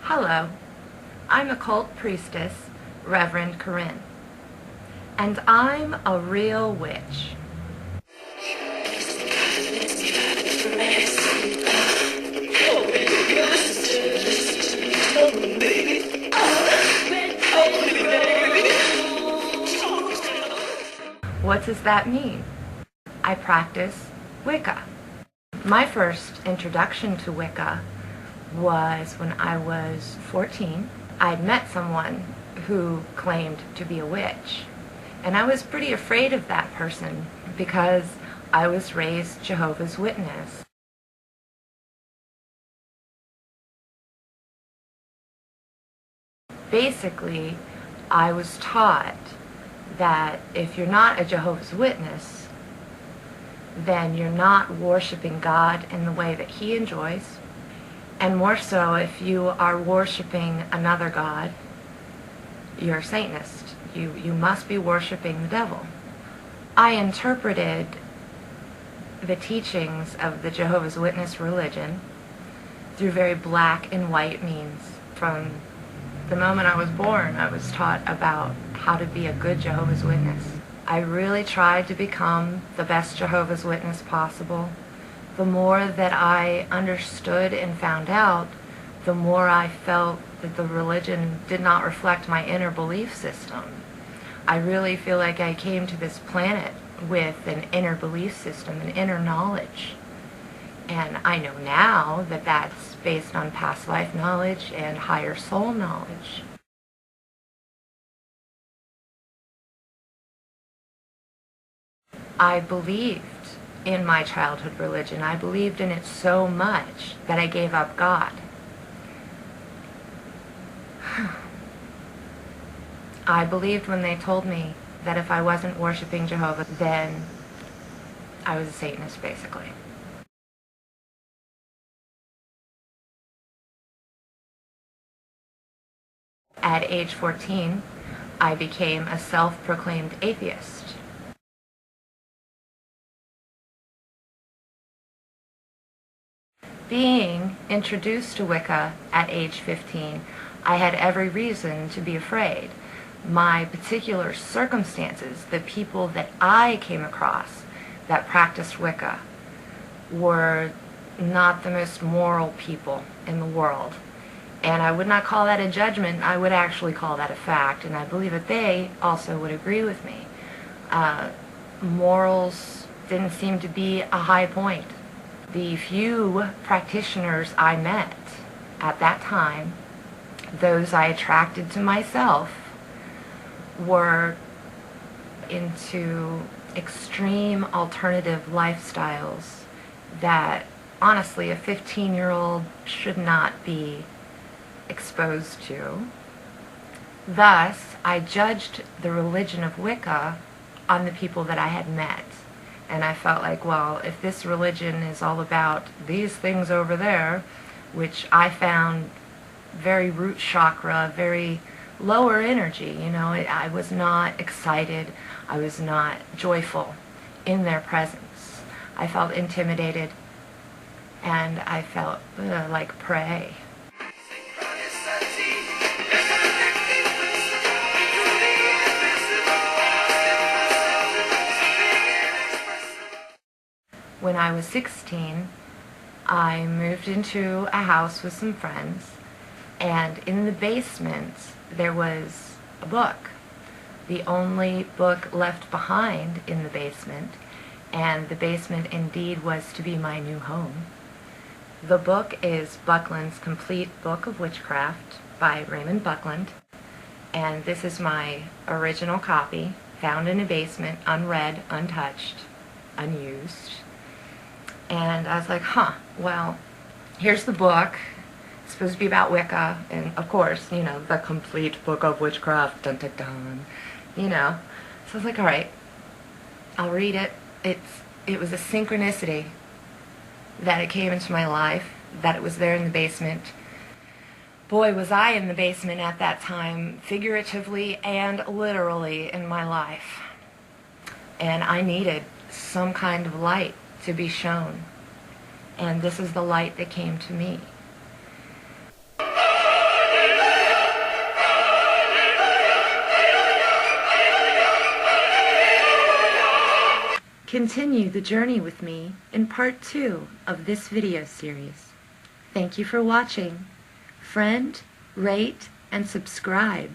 Hello, I'm Occult Priestess, Reverend Corinne, and I'm a real witch. What does that mean? I practice Wicca. My first introduction to Wicca was when I was 14. I'd met someone who claimed to be a witch, and I was pretty afraid of that person because I was raised Jehovah's Witness. Basically, I was taught that if you're not a Jehovah's Witness, then you're not worshiping God in the way that He enjoys. And more so, if you are worshiping another god, you're a Satanist. You must be worshiping the devil. I interpreted the teachings of the Jehovah's Witness religion through very black and white means. From the moment I was born, I was taught about how to be a good Jehovah's Witness. I really tried to become the best Jehovah's Witness possible. The more that I understood and found out, the more I felt that the religion did not reflect my inner belief system. I really feel like I came to this planet with an inner belief system, an inner knowledge. And I know now that that's based on past life knowledge and higher soul knowledge. I believed in my childhood religion. I believed in it so much that I gave up God. I believed when they told me that if I wasn't worshiping Jehovah, then I was a Satanist, basically. At age 14, I became a self-proclaimed atheist. Being introduced to Wicca at age 15, I had every reason to be afraid. My particular circumstances, the people that I came across that practiced Wicca, were not the most moral people in the world. And I would not call that a judgment, I would actually call that a fact, and I believe that they also would agree with me. Morals didn't seem to be a high point. The few practitioners I met at that time, those I attracted to myself, were into extreme alternative lifestyles that honestly a 15-year-old should not be exposed to. Thus, I judged the religion of Wicca on the people that I had met. And I felt like, well, if this religion is all about these things over there, which I found very root chakra, very lower energy, you know, I was not excited, I was not joyful in their presence. I felt intimidated, and I felt like prey. When I was 16, I moved into a house with some friends, and in the basement there was a book, the only book left behind in the basement, and the basement indeed was to be my new home. The book is Buckland's Complete Book of Witchcraft by Raymond Buckland, and this is my original copy, found in a basement, unread, untouched, unused. And I was like, well, here's the book. It's supposed to be about Wicca, and of course, you know, the Complete Book of Witchcraft, dun dun dun, you know. So I was like, all right, I'll read it. It was a synchronicity that it came into my life, that it was there in the basement. Boy, was I in the basement at that time, figuratively and literally in my life. And I needed some kind of light to be shown. And this is the light that came to me. continue the journey with me in part 2 of this video series. Thank you for watching. Friend, rate, and subscribe.